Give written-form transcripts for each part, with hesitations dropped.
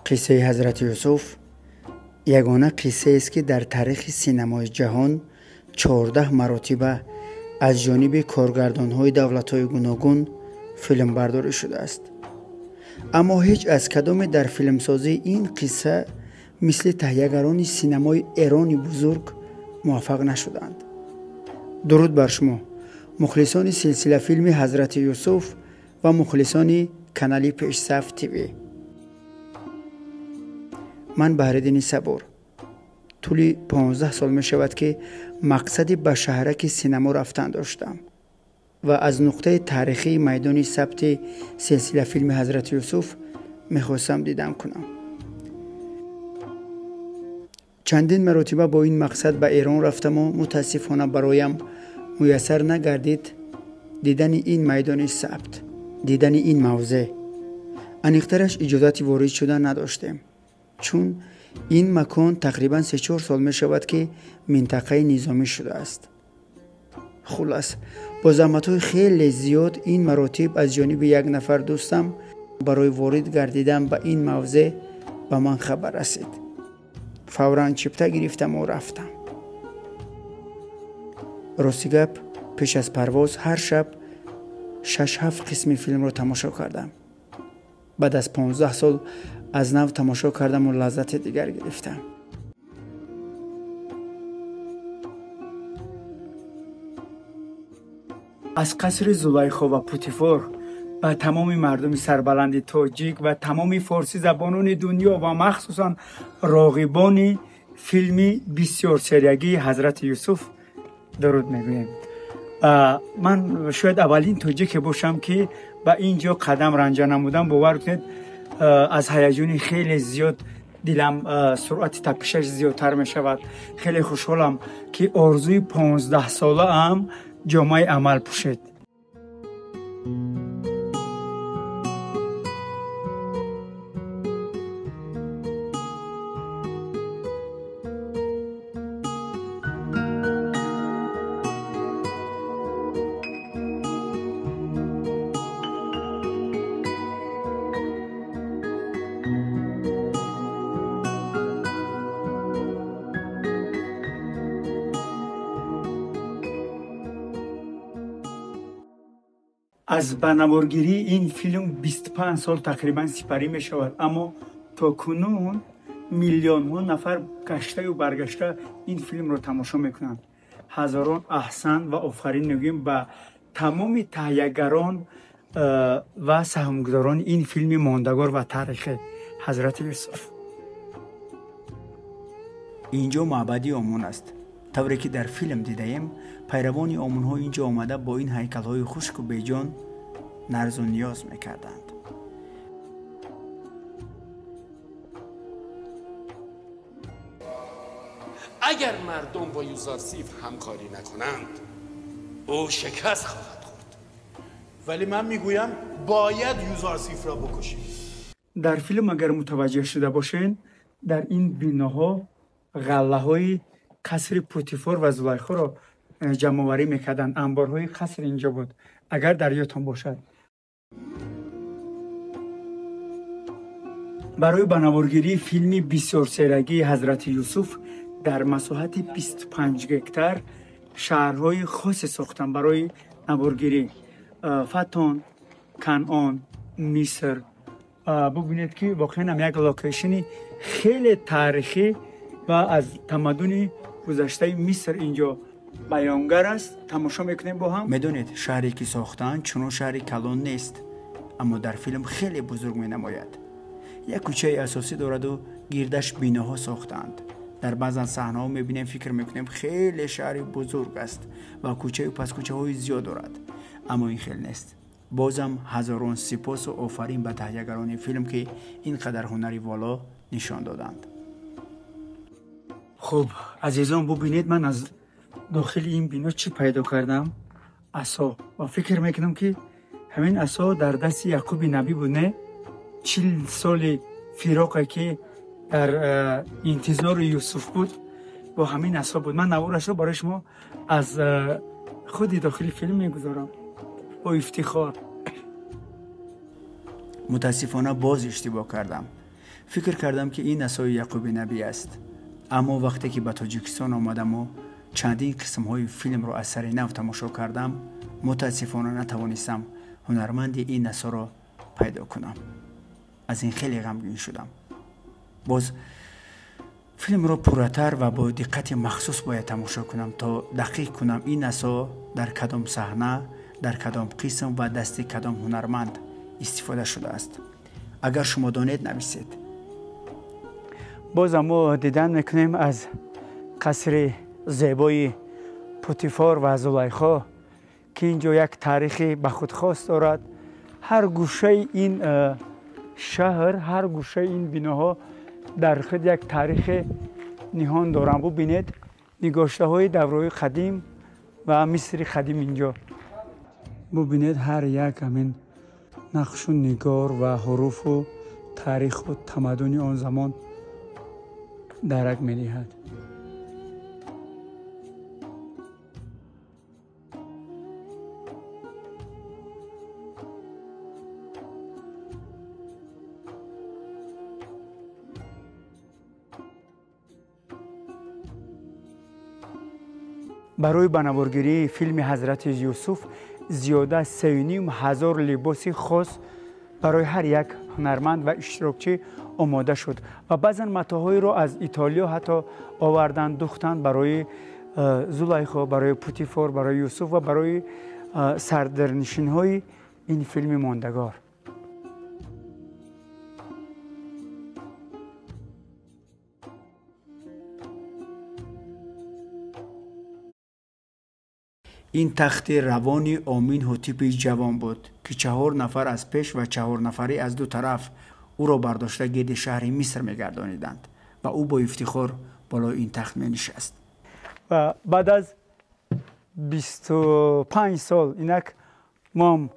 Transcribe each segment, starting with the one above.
قصه حضرت یوسف یگانه قصه است که در تاریخ سینمای جهان 14 مرتبه از جانب کارگردان‌های دولت‌های گوناگون فیلم برداری شده است. اما هیچ از کدام در فیلمسازی این قصه مثل تهیه‌گران سینمای ایرانی بزرگ موفق نشدند. درود بر شما مخلصان سلسله فیلم حضرت یوسف و مخلصان کانال پیشصف تیوی. من بهرالدین صبور طول 15 سال می شود که مقصد به شهرک سینما رفتن داشتم و از نقطه تاریخی میدان ثبت سلسله فیلم حضرت یوسف میخواستم دیدن کنم. چندین مرتبه با این مقصد به ایران رفتم و متاسفانه برایم میسر نگردید دیدن این میدان ثبت، دیدن این موضع. انیخترش اجازت وارد شدن نداشتیم چون این مکان تقریبا 3-4 سال می شود که منطقه نظامی شده است. خلاص با زحمت‌های خیلی زیاد این مراتب از جانب یک نفر دوستم برای وارد گردیدن به این موضع به من خبر رسید. فوراً چپته گرفتم و رفتم. راستی گپ پیش از پرواز هر شب 6-7 قسم فیلم رو تماشا کردم. بعد از 15 سال از نو تماشا کردم و لذت دیگر گرفتم. از قصر زلیخا و پوتیفار و تمام مردم سربلند تاجیک و تمام فارسی زبانان دنیا و مخصوصا راغبان فیلم بسیار سریعی حضرت یوسف درود میگویم. من شاید اولین تاجیک باشم که به اینجا قدم رنجه نمودم. باور کنید از هیجان خیلی زیاد دلم سرعت تپشش زیادتر می شود. خیلی خوشحالم که آرزوی 15 ساله هم جامعه عمل پوشید. از بنوارگیری این فیلم 25 سال تقریبا سپری می شود، اما تا کنون میلیون ها نفر گشته و برگشته این فیلم رو تماشا میکنند. هزاران احسان و آفرین میگویم به تمام تهیه‌گران و سهامگذاران این فیلم ماندگار و تاریخی حضرت یوسف. اینجا معبد آمون است. طوری که در فیلم دیدیم پیروان آمون ها اینجا آمده با این هیکل های خشک و بیجان نرز و نیاز میکردند. اگر مردم با یوزارسیف همکاری نکنند او شکست خواهد خورد. ولی من میگویم باید یوزارسیف را بکشیم. در فیلم اگر متوجه شده باشین در این بیناها غله های قصر پوتیفار و زلیخا را جمع آوری میکردن. انبارهای قصر اینجا بود اگر در یادتان باشد. برای بنوارگیری فیلم بسیار سریعی حضرت یوسف در مساحت 25 هکتار شهرهای خاص ساختن برای نوارگیری. فتان، کنعان، مصر. ببینید که واقعا یک لوکیشن خیلی تاریخی و از تمدن گذشته مصر اینجا بیانگر است. تماشا میکنیم با هم. میدونید شهری که ساختن چون شهری کلان نیست، اما در فیلم خیلی بزرگ می نماید. یک کوچه اساسی دارد و گیردش بیناها ساختند. در بعضی صحنه‌ها میبینیم فکر میکنیم خیلی شهری بزرگ است و کوچه و پس کوچه های زیاد دارد، اما این خیلی نیست. بازم هزاران سپاس و آفرین به تهیه‌گران فیلم که اینقدر هنری والا نشان دادند. خب عزیزان ببینید من از داخل این بنا چی پیدا کردم؟ عصا. و فکر میکنم که همین عصا در دست یعقوب نبی بود. نه 40 سال فراقی که در انتظار یوسف بود با همین عصا بود. من نوارش رو برای شما از خود داخل فیلم میگذارم با افتخار. متاسفانه باز اشتباه کردم. فکر کردم که این عصای یعقوب نبی است. اما وقتی که به تاجیکستان آمدم و چندین قسم های فیلم را از سر نو تماشا کردم، متاسفانه نتوانستم هنرمند این عصا را پیدا کنم. از این خیلی غمگین شدم. باز فیلم را پرتر و با دقت مخصوص باید تماشا کنم تا دقیق کنم این عصا در کدام صحنه، در کدام قسم و دست کدام هنرمند استفاده شده است. اگر شما دانید نویسید. باز ما دیدن میکنیم از قصر زیبای پوتیفار و زلیخا که اینجا یک تاریخی به خود خاص دارد. هر گوشه این شهر، هر گوشه این بیناها در خود یک تاریخ نهان دارند. ببینید نگاشته های دورهای قدیم و مصر قدیم اینجا. ببینید هر یک همین نقش و نگار و حروف و تاریخ و تمدن آن زمان درک می‌دهد. برای بنابرگیری فیلم حضرت یوسف زیاده 3,500 لباس خاص برای هر یک هنرمند و اشتراکچی آماده شد و بعضا متاحهای را از ایتالیا حتی آوردن دوختن برای زلیخا، برای پوتیفار، برای یوسف و برای سردرنشین های این فیلم ماندگار. این تخت روانی آمین حتیب جوان بود که 4 نفر از پیش و 4 نفری از دو طرف او را برداشته گرد شهر مصر می‌گردانیدند و او با افتخار بالای این تخت می‌نشست. و بعد از 25 سال اینک ما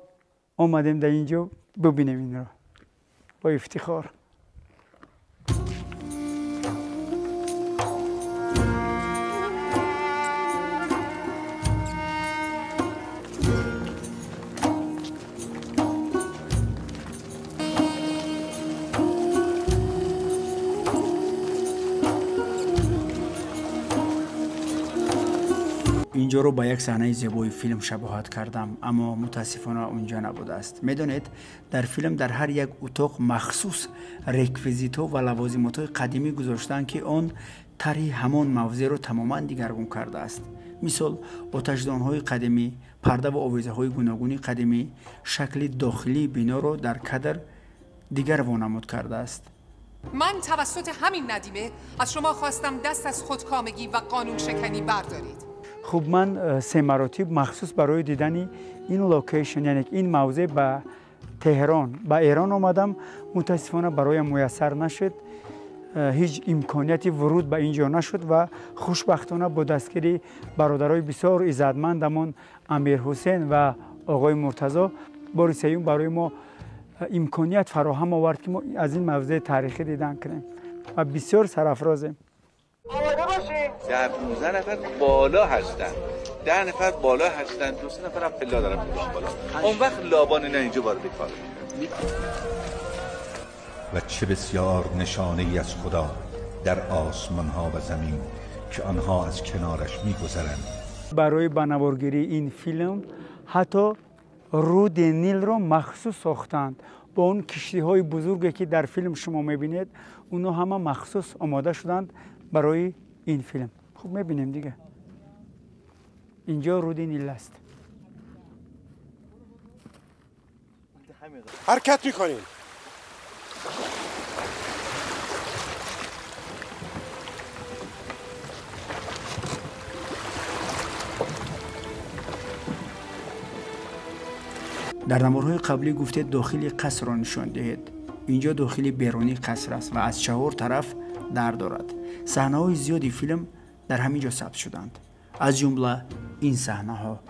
آمدیم در اینجا ببینیم این را با افتخار. اینجا رو با یک صحنه زیبای فیلم شباهت کردم، اما متاسفانه اونجا نبوده است. میدونید در فیلم در هر یک اتاق مخصوص رکویزیت‌ها و لوازمات قدیمی گذاشتن که آن طرح همان موضوع رو تماما دیگرگون کرده است. مثال آتشدان‌های قدیمی، پرده و آویزه‌های گوناگون قدیمی شکل داخلی بنا رو در کادر دیگر وانمود کرده است. من توسط همین ندیمه از شما خواستم دست از خودکامگی و قانون شکنی بردارید. خب من 3 مراتب مخصوص برای دیدن این لوکیشن، یعنی این موضع به تهران، به ایران آمدم. متاسفانه برایم میسر نشد، هیچ امکانیتی ورود به اینجا نشد و خوشبختانه با دستگیری برادرای بسیار عزتمندمان امیر حسین و آقای مرتضی بار سوم برای ما امکانیت فراهم آورد که ما از این موضع تاریخی دیدن کنیم و بسیار سرافرازیم. آماده باشید. 10-15 نفر بالا هستن، 10 نفر بالا هستن، 2-3 نفر هم پلا دارن میرن بالا. اون وقت لابان اینا اینجا وارد کار میشن. و چه بسیار نشانه ای از خدا در آسمان ها و زمین که آنها از کنارش میگذرند. برای بنابرگیری این فیلم حتی رود نیل را مخصوص ساختند. با اون کشتی های بزرگی که در فیلم شما میبینید اونا همه مخصوص آماده شدند برای این فیلم. خب میبینیم دیگه اینجا رود نیل است. حرکت میکنیم. در نمارهای قبلی گفته داخل قصر را نشان دهید. اینجا داخل بیرونی قصر است و از 4 طرف در دارد. صحنه های زیادی فیلم در همینجا ثبت شدند، از جمله این صحنه ها.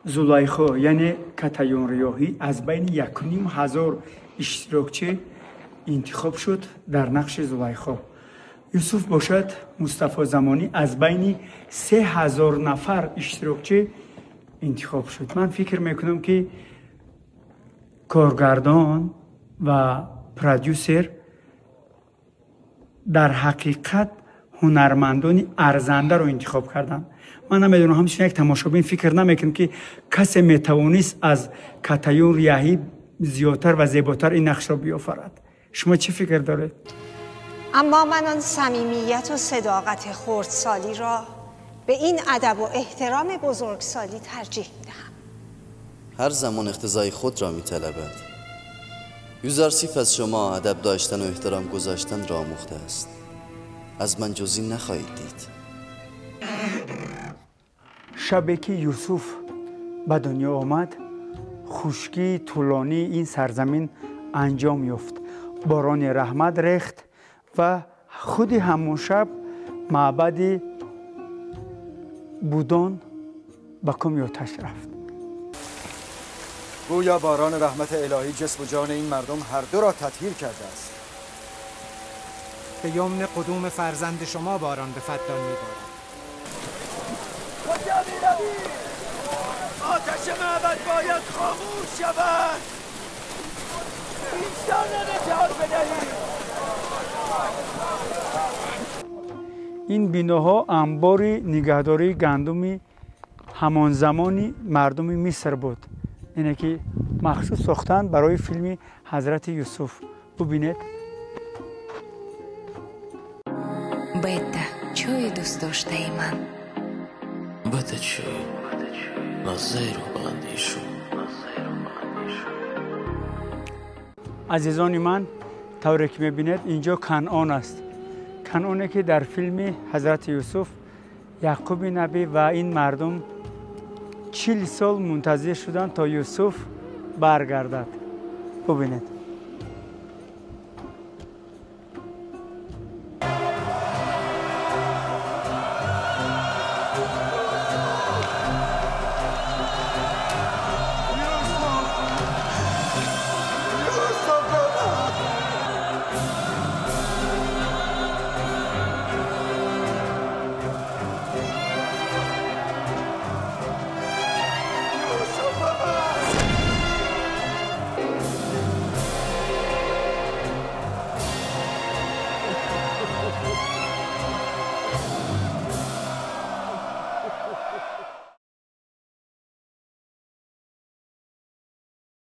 زلیخا یعنی کتایون ریاحی از بین 1,500 اشتراکچی انتخاب شد در نقش زلیخا. یوسف باشد مصطفی زمانی از بین 3,000 نفر اشتراکچی انتخاب شد. من فکر میکنم که کارگردان و پرودیوسر در حقیقت هنرمندان ارزنده رو انتخاب کردن. من نمیدونم همچنین یک تماشابین فکر نمیکنم که کسی میتوانست از کتایون ریاحی زیادتر و زیباتر این نقش را بیافرد. شما چه فکر دارید؟ اما من آن صمیمیت و صداقت خردسالی را به این ادب و احترام بزرگسالی ترجیح میدهم. هر زمان اقتضای خود را میطلبد. یوزارسیف از شما ادب داشتن و احترام گذاشتن را آموخته است. از من جز این نخواهید دید. شبی که یوسف به دنیا آمد، خشکی طولانی این سرزمین انجام یافت. باران رحمت ریخت و خود همون شب معبد بودان به کام آتش رفت. گویا باران رحمت الهی جسم و جان این مردم هر دو را تطهیر کرده است. به یمن قدوم فرزند شما باران به فدان می‌بارد. کجا می‌روی؟ آتش معبد باید خاموش شود. اینجا نجات بدهید. این بیناها انبار نگهداری گندم همان زمانی مردم مصر بود. اینه که مخصوص ساختن برای فیلم حضرت یوسف. ببینید. بته چای دوست داشته ای من؟ بته چای نازای رو بغندیشو. عزیزان من، طوری که میبینید اینجا کنعان است. کنعانی که در فیلم حضرت یوسف یعقوب نبی و این مردم 40 سال منتظر شدند تا یوسف برگردد. ببینید.